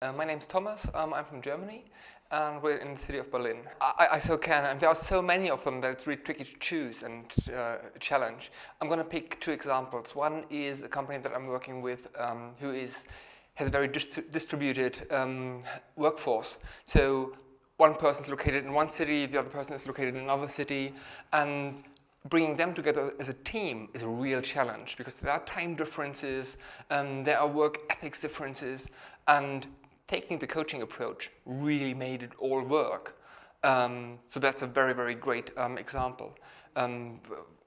My name's Thomas, I'm from Germany, and we're in the city of Berlin. I so can, and there are so many of them that it's really tricky to choose and challenge. I'm going to pick two examples. One is a company that I'm working with who has a very distributed workforce. So one person's located in one city, the other person is located in another city, and bringing them together as a team is a real challenge because there are time differences, there are work ethics differences, and taking the coaching approach really made it all work. So that's a very, very great example.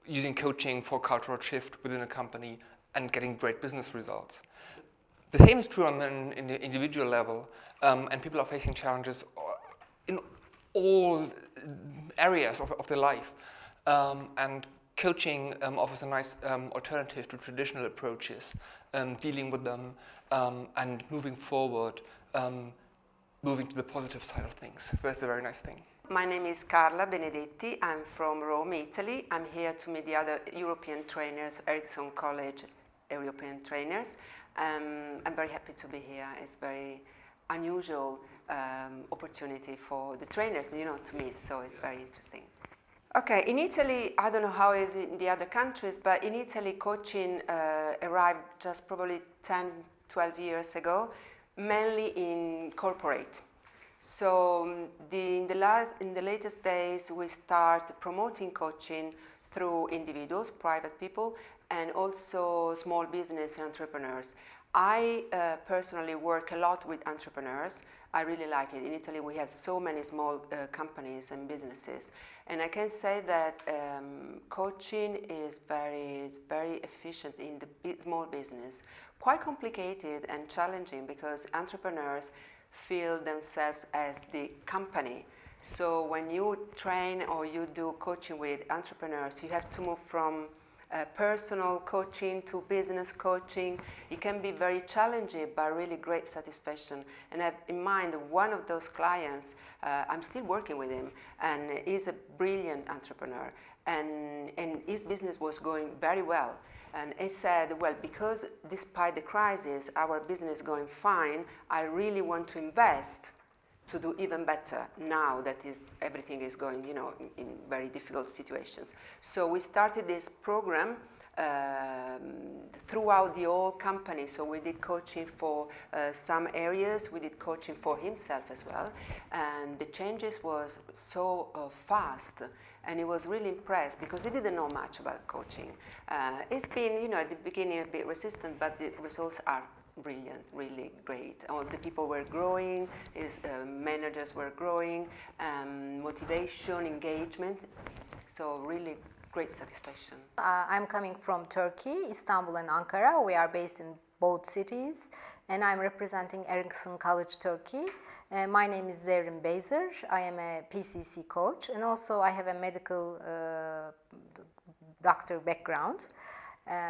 Using coaching for cultural shift within a company and getting great business results. The same is true on an individual level, and people are facing challenges in all areas of their life. And coaching offers a nice alternative to traditional approaches, dealing with them and moving forward, moving to the positive side of things. So that's a very nice thing. My name is Carla Benedetti. I'm from Rome, Italy. I'm here to meet the other European trainers, Erickson College European trainers. I'm very happy to be here. It's very unusual opportunity for the trainers, to meet, so it's very interesting. Okay, in Italy, I don't know how it is in the other countries, but in Italy, coaching arrived just probably 10, 12 years ago, mainly in corporate. So in the latest days, we start promoting coaching through individuals, private people, and also small business entrepreneurs. I personally work a lot with entrepreneurs. I really like it. In Italy, we have so many small companies and businesses. And I can say that coaching is very efficient in the small business. Quite complicated and challenging because entrepreneurs feel themselves as the company. So when you train or you do coaching with entrepreneurs, you have to move from personal coaching to business coaching. It can be very challenging, but really great satisfaction. And I have in mind one of those clients, I'm still working with him, and he's a brilliant entrepreneur. And his business was going very well. And he said, well, because despite the crisis, our business is going fine, I really want to invest to do even better now that everything is going, in very difficult situations. So we started this program throughout the whole company. So we did coaching for some areas. We did coaching for himself as well. And the changes was so fast. And he was really impressed because he didn't know much about coaching. It's been, at the beginning a bit resistant, but the results are brilliant, really great. All the people were growing, his managers were growing, motivation, engagement, so really great satisfaction. I'm coming from Turkey, Istanbul and Ankara. We are based in both cities, and I'm representing Erickson College Turkey. My name is Baisers. I am a PCC coach, and also I have a medical doctor background.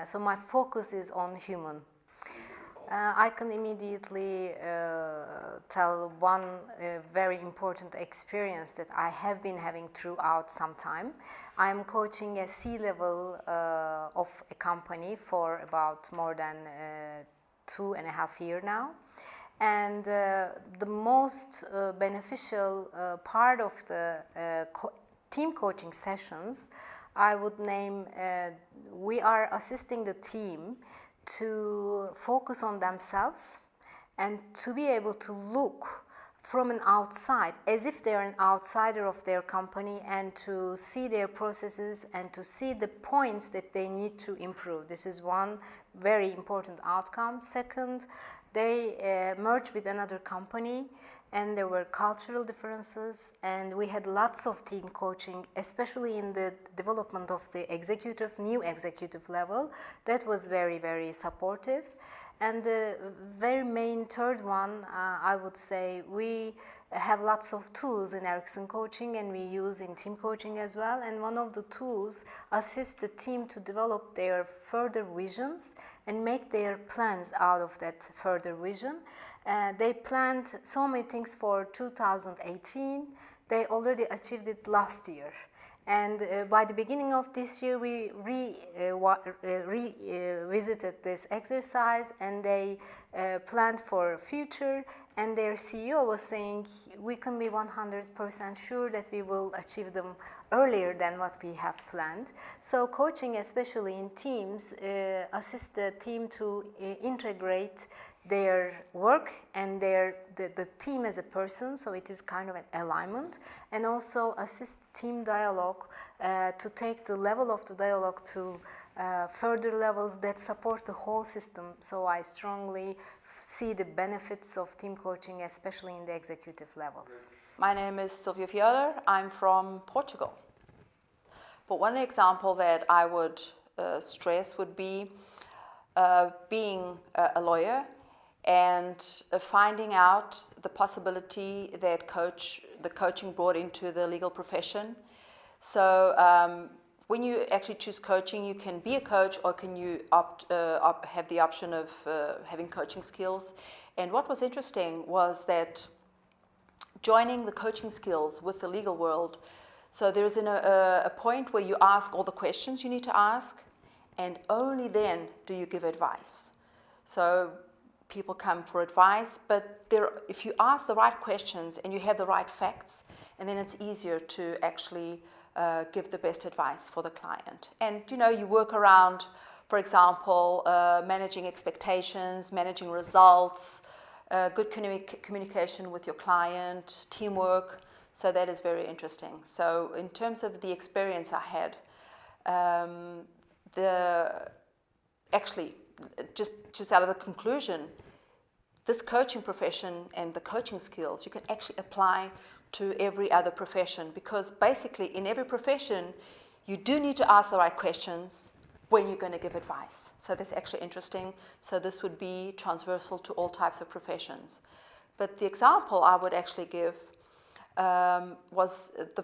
So my focus is on human. I can immediately tell one very important experience that I have been having throughout some time. I'm coaching a C-level of a company for about more than 2.5 years now. And the most beneficial part of the team coaching sessions, I would name, we are assisting the team to focus on themselves and to be able to look from an outside as if they're an outsider of their company and to see their processes and to see the points that they need to improve. This is one very important outcome. Second, they merged with another company and there were cultural differences, and we had lots of team coaching, especially in the development of the new executive level. That was very, very supportive. And the very main third one, I would say, we have lots of tools in Erickson coaching and we use in team coaching as well. And one of the tools assists the team to develop their further visions and make their plans out of that further vision. They planned so many things for 2018. They already achieved it last year. And by the beginning of this year, we revisited this exercise, and they planned for future. And their CEO was saying, we can be 100% sure that we will achieve them earlier than what we have planned. So coaching, especially in teams, assists the team to integrate their work and the team as a person, so it is kind of an alignment, and also assist team dialogue to take the level of the dialogue to further levels that support the whole system. So I strongly see the benefits of team coaching, especially in the executive levels. My name is Sylvia Viola. I'm from Portugal. But one example that I would stress would be being a lawyer and finding out the possibility that the coaching brought into the legal profession. So when you actually choose coaching, you can be a coach, or can you have the option of having coaching skills. And what was interesting was that joining the coaching skills with the legal world, so there's a point where you ask all the questions you need to ask, and only then do you give advice. So people come for advice, but if you ask the right questions and you have the right facts, and then it's easier to actually give the best advice for the client. And you work around, for example, managing expectations, managing results, good communication with your client, teamwork. So that is very interesting. So in terms of the experience I had, just out of the conclusion, this coaching profession and the coaching skills, you can actually apply to every other profession, because basically in every profession, you do need to ask the right questions when you're going to give advice. So that's actually interesting. So this would be transversal to all types of professions. But the example I would actually give was the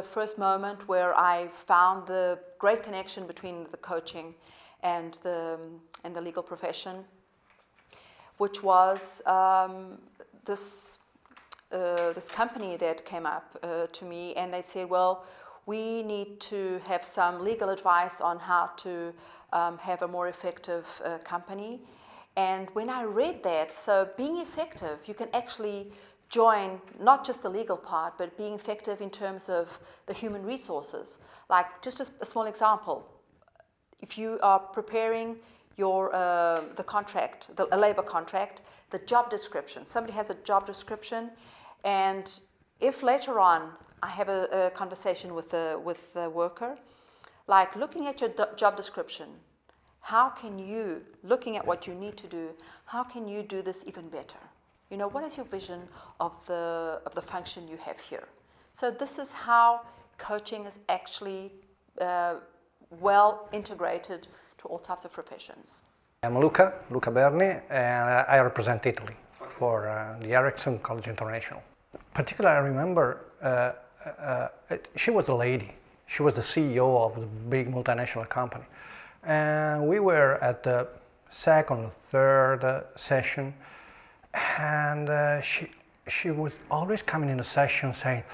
first moment where I found the great connection between the coaching and the legal profession, which was this company that came up to me, and they said, well, we need to have some legal advice on how to have a more effective company. And when I read that, so being effective, you can actually join not just the legal part, but being effective in terms of the human resources. Like, just a small example, if you are preparing your the contract, a labor contract, the job description, somebody has a job description, and if later on I have a conversation with the worker, like looking at your job description, how can you, looking at what you need to do, how can you do this even better? What is your vision of the function you have here? So this is how coaching is actually well integrated to all types of professions. I'm Luca Berni, and I represent Italy for the Erickson College International. Particularly, I remember she was a lady. She was the CEO of a big multinational company. And we were at the second or third session, and she was always coming in the session saying,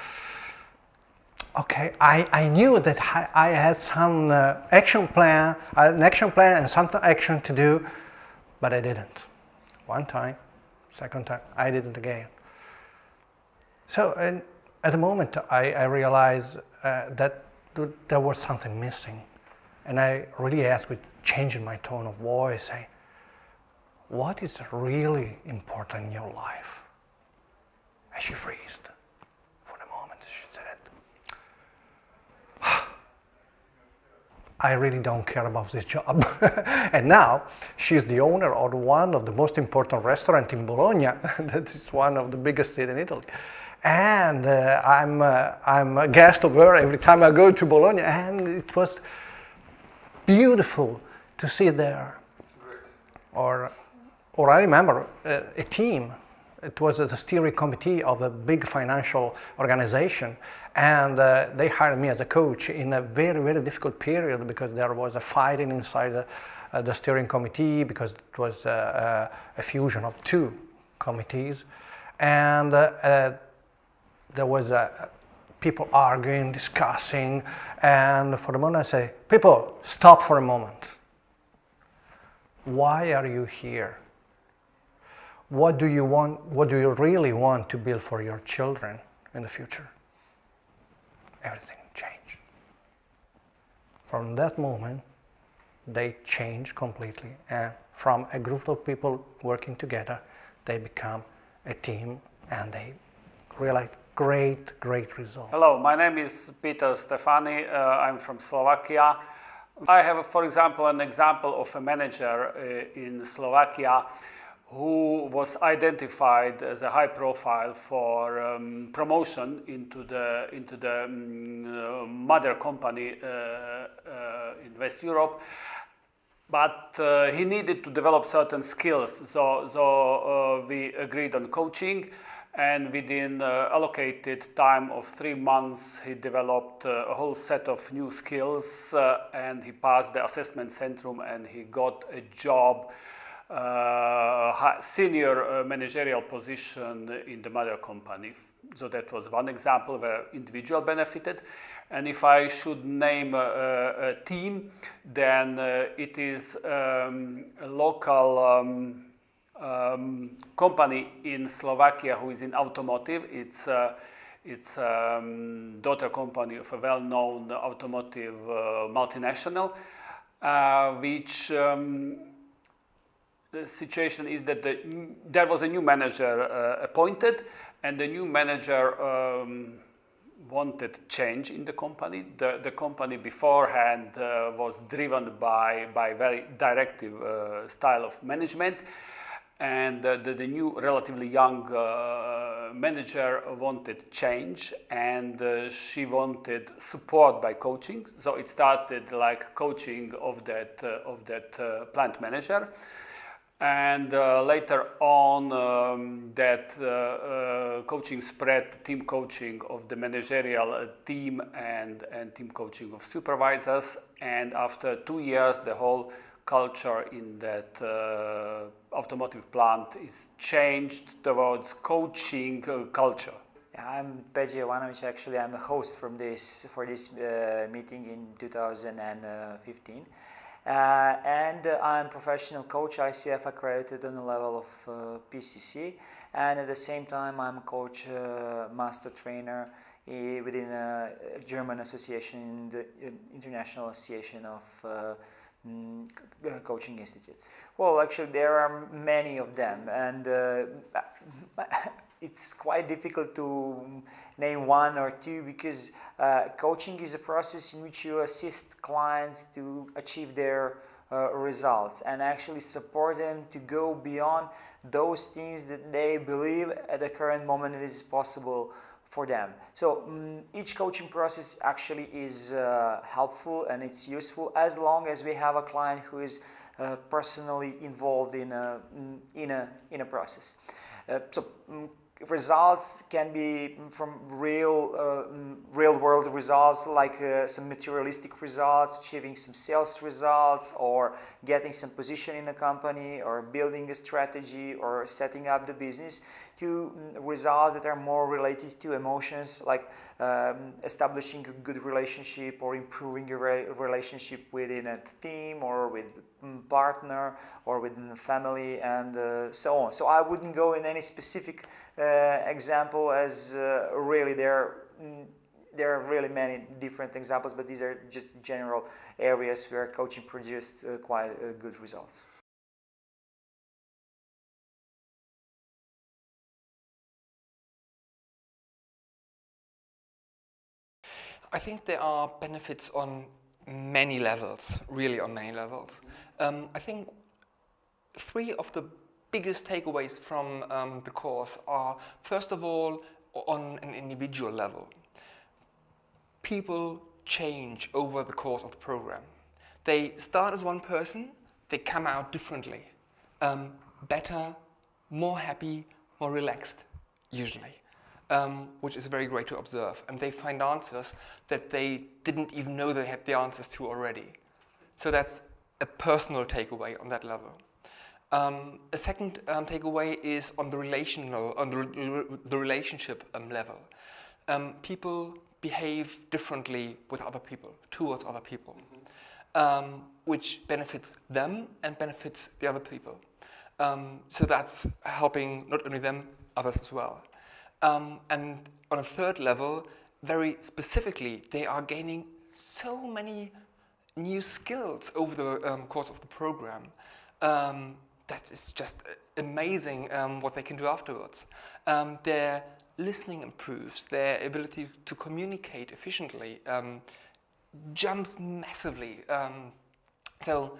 okay, I knew that I had some an action plan and some action to do, but I didn't. One time, second time, I did it again. So at the moment, I realized that there was something missing. And I really asked, with changing my tone of voice, saying, what is really important in your life? And she freezed. For a moment, she said, I really don't care about this job. And now she's the owner of one of the most important restaurants in Bologna. That is one of the biggest cities in Italy. And I'm a guest of her every time I go to Bologna, and it was beautiful to see there. Great. Or I remember a team. It was the steering committee of a big financial organization, and they hired me as a coach in a very, very difficult period, because there was a fighting inside the steering committee, because it was a fusion of two committees, and there was people arguing, discussing, and for the moment I say, people, stop for a moment. Why are you here? What do you want, what do you really want to build for your children in the future? Everything changed. From that moment, they changed completely, and from a group of people working together, they become a team, and they realize great results. Hello, my name is Peter Stefani. I'm from Slovakia. I have, for example, an example of a manager in Slovakia who was identified as a high profile for promotion into the mother company in West Europe. But he needed to develop certain skills, so we agreed on coaching, and within allocated time of 3 months he developed a whole set of new skills, and he passed the assessment centrum and he got a job, senior managerial position in the mother company. So that was one example where individual benefited. And if I should name a team, then it is a local company in Slovakia who is in automotive. It's daughter company of a well-known automotive multinational, which the situation is that there was a new manager appointed, and the new manager wanted change in the company. The company beforehand was driven by very directive style of management, and the new relatively young manager wanted change, and she wanted support by coaching. So it started like coaching of that plant manager. And later on, that coaching spread to team coaching of the managerial team and team coaching of supervisors. And after 2 years, the whole culture in that automotive plant is changed towards coaching culture. I'm Peđa Jovanović. Actually, I'm a host for this meeting in 2015. And I'm a professional coach, ICF accredited on the level of PCC, and at the same time I'm a coach, master trainer within a German association, the International Association of Coaching Institutes. Well, actually there are many of them, and it's quite difficult to name one or two, because coaching is a process in which you assist clients to achieve their results and actually support them to go beyond those things that they believe at the current moment it is possible for them. So each coaching process actually is helpful and it's useful as long as we have a client who is personally involved in a process. Results can be from real world results, like some materialistic results, achieving some sales results, or getting some position in a company, or building a strategy, or setting up the business, to results that are more related to emotions, like establishing a good relationship or improving your relationship within a team or with a partner or within a family, and so on. So I wouldn't go in any specific example, as really there are really many different examples, but these are just general areas where coaching produced quite good results. I think there are benefits on many levels, really on many levels. I think 3 of the biggest takeaways from the course are, first of all, on an individual level. People change over the course of the program. They start as one person, they come out differently. Better, more happy, more relaxed, usually. Which is very great to observe. And they find answers that they didn't even know they had the answers to already. So that's a personal takeaway on that level. A second takeaway is on the relationship level. People behave differently with other people, towards other people, which benefits them and benefits the other people. So that's helping not only them, others as well. And on a third level, very specifically, they are gaining so many new skills over the course of the program. That is just amazing what they can do afterwards. Their listening improves, their ability to communicate efficiently jumps massively. So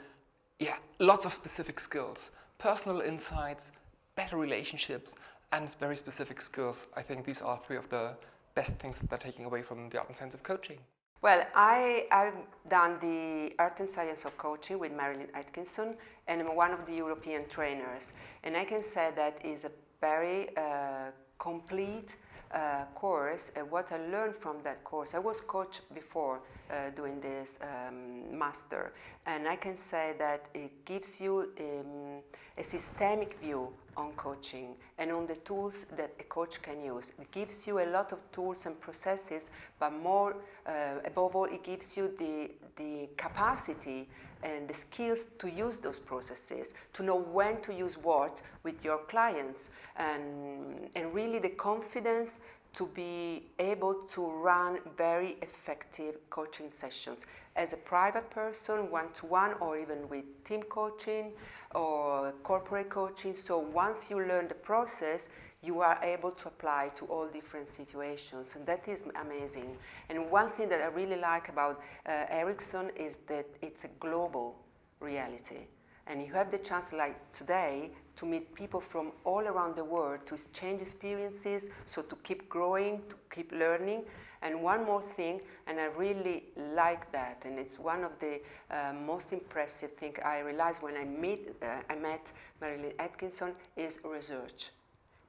yeah, lots of specific skills, personal insights, better relationships, and very specific skills. I think these are three of the best things that they're taking away from the art and science of coaching. Well, I've done the art and science of coaching with Marilyn Atkinson, and I'm one of the European trainers. And I can say that is a very complete course. What I learned from that course, I was coach before doing this master, and I can say that it gives you a systemic view on coaching and on the tools that a coach can use. It gives you a lot of tools and processes, but more above all, it gives you the capacity and the skills to use those processes, to know when to use what with your clients, and really the confidence to be able to run very effective coaching sessions as a private person, one-to-one, or even with team coaching or corporate coaching. So once you learn the process, you are able to apply to all different situations, and that is amazing. And one thing that I really like about Erickson is that it's a global reality, and you have the chance, like today, to meet people from all around the world, to exchange experiences, so to keep growing, to keep learning. And one more thing, and I really like that, and it's one of the most impressive things I realized when I met Marilyn Atkinson, is research.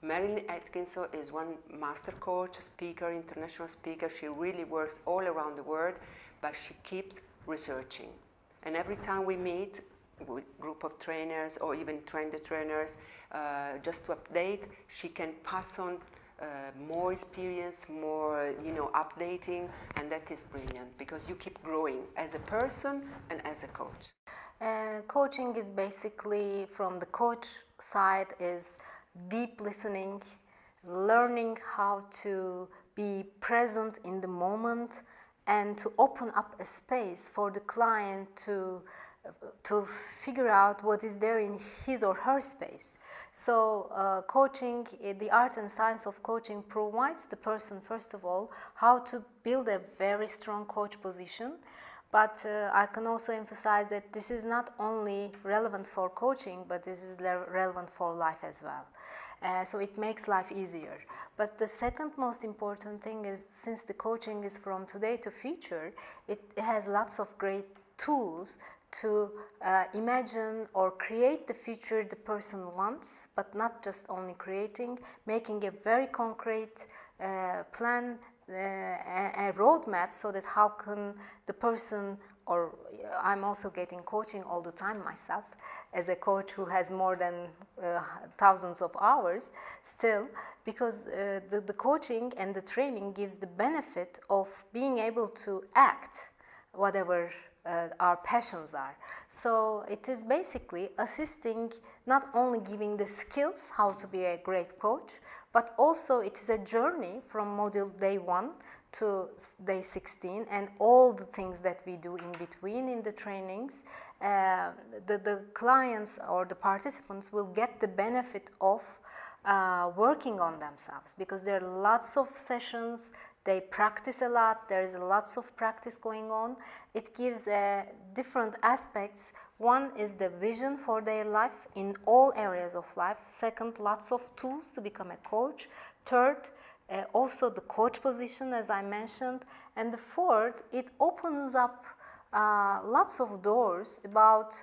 Marilyn Atkinson is one master coach, speaker, international speaker. She really works all around the world, but she keeps researching. And every time we meet with a group of trainers or even train the trainers, just to update, she can pass on more experience, more updating, and that is brilliant because you keep growing as a person and as a coach. Coaching is basically, from the coach side, is deep listening, learning how to be present in the moment and to open up a space for the client to figure out what is there in his or her space. So coaching, the art and science of coaching provides the person, first of all, how to build a very strong coach position. But I can also emphasize that this is not only relevant for coaching, but this is relevant for life as well. So it makes life easier. But the second most important thing is, since the coaching is from today to future, it has lots of great tools to imagine or create the future the person wants, but not just only creating, making a very concrete plan, a roadmap, so that how can the person, or I'm also getting coaching all the time myself as a coach who has more than thousands of hours still, because the coaching and the training gives the benefit of being able to act whatever our passions are. So it is basically assisting, not only giving the skills how to be a great coach, but also it is a journey from module day 1 to day 16 and all the things that we do in between in the trainings. The clients or the participants will get the benefit of working on themselves, because there are lots of sessions. They practice a lot. There is lots of practice going on. It gives different aspects. One is the vision for their life in all areas of life. Second, lots of tools to become a coach. Third, also the coach position, as I mentioned. And the fourth, it opens up lots of doors about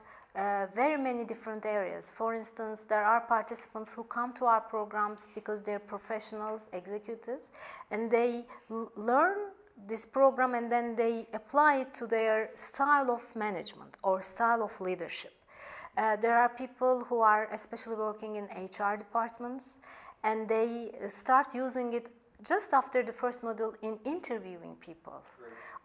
very many different areas. For instance, there are participants who come to our programs because they're professionals, executives, and they learn this program and then they apply it to their style of management or style of leadership. There are people who are especially working in HR departments, and they start using it just after the first module in interviewing people.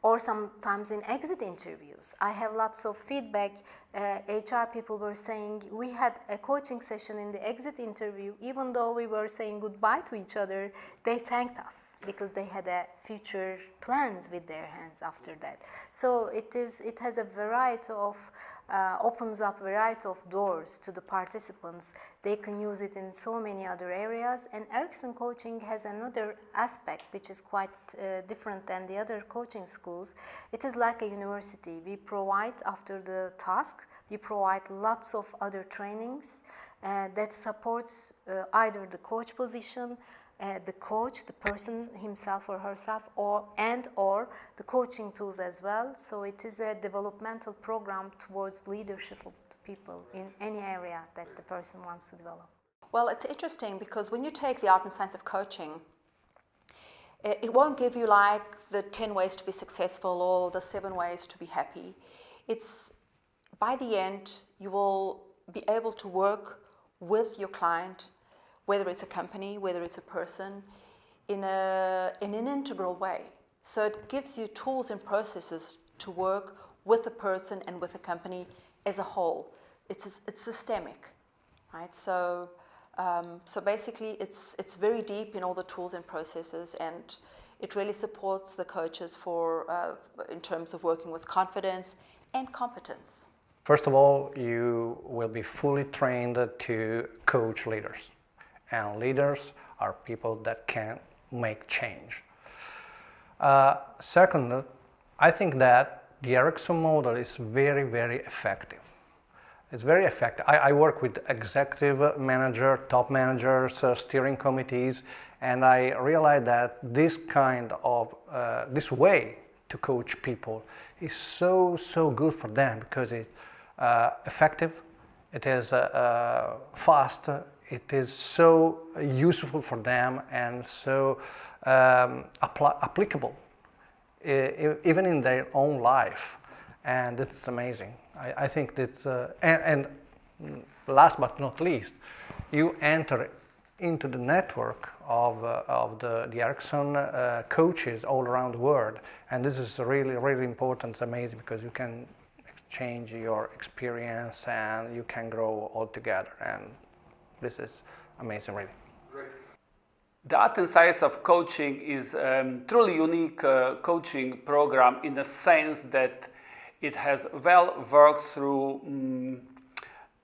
Or sometimes in exit interviews. I have lots of feedback. HR people were saying, we had a coaching session in the exit interview, even though we were saying goodbye to each other, they thanked us because they had future plans with their hands after that. So it has a variety of, opens up a variety of doors to the participants. They can use it in so many other areas. And Erickson coaching has another aspect which is quite different than the other coaching schools. It is like a university. We provide, after the task, we provide lots of other trainings that supports either the coach position, the coach, the person himself or herself, or the coaching tools as well. So it is a developmental program towards leadership of people in any area that the person wants to develop. Well, it's interesting because when you take the art and science of coaching, it won't give you like the 10 ways to be successful or the 7 ways to be happy. It's, by the end, you will be able to work with your client, whether it's a company, whether it's a person, in an integral way. So it gives you tools and processes to work with the person and with the company as a whole. It's systemic, right? So basically it's very deep in all the tools and processes, and it really supports the coaches in terms of working with confidence and competence. First of all, you will be fully trained to coach leaders. And leaders are people that can make change. Second, I think that the Erickson model is very, very effective. It's very effective. I work with executive manager, top managers, steering committees, and I realize that this kind of, this way to coach people is so good for them because it's effective, it is fast, it is so useful for them and so applicable, even in their own life, and it's amazing. I think that's, and last but not least, you enter into the network of the Erickson coaches all around the world, and this is really, really important. It's amazing because you can exchange your experience and you can grow all together, and this is amazing, really. Great. The Art and Science of Coaching is truly unique coaching program in the sense that it has well worked through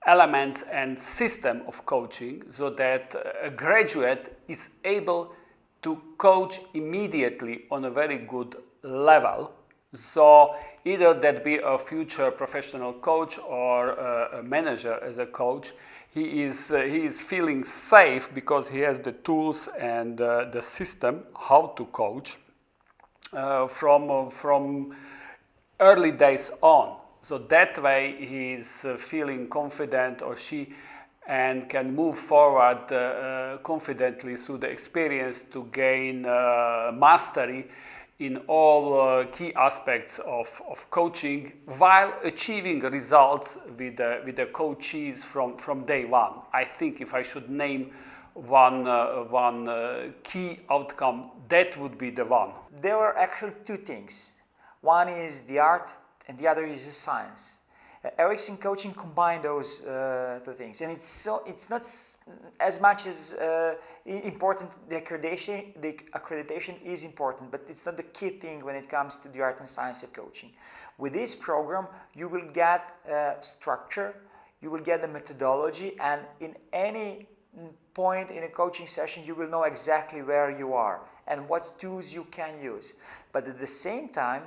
elements and system of coaching so that a graduate is able to coach immediately on a very good level. So either that be a future professional coach or a manager as a coach, he is feeling safe because he has the tools and the system how to coach from early days on. So that way he is feeling confident, or she, and can move forward confidently through the experience to gain mastery in all key aspects of coaching while achieving results with the coachees from day one. I think if I should name one key outcome, that would be the one. There are actually two things. One is the art and the other is the science. Erickson coaching combined those two things, and it's not as much as important. The accreditation is important, but it's not the key thing when it comes to the art and science of coaching. With this program, you will get structure, you will get the methodology, and in any point in a coaching session, you will know exactly where you are and what tools you can use. But at the same time,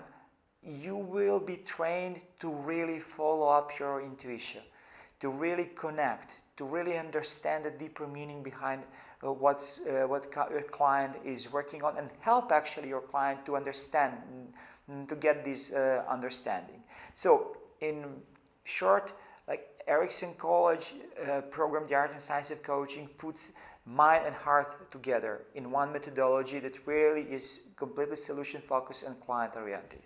you will be trained to really follow up your intuition, to really connect, to really understand the deeper meaning behind what your client is working on, and help actually your client to understand, to get this understanding. So in short, like Erickson College program, the Art and Science of Coaching, puts mind and heart together in one methodology that really is completely solution focused and client oriented.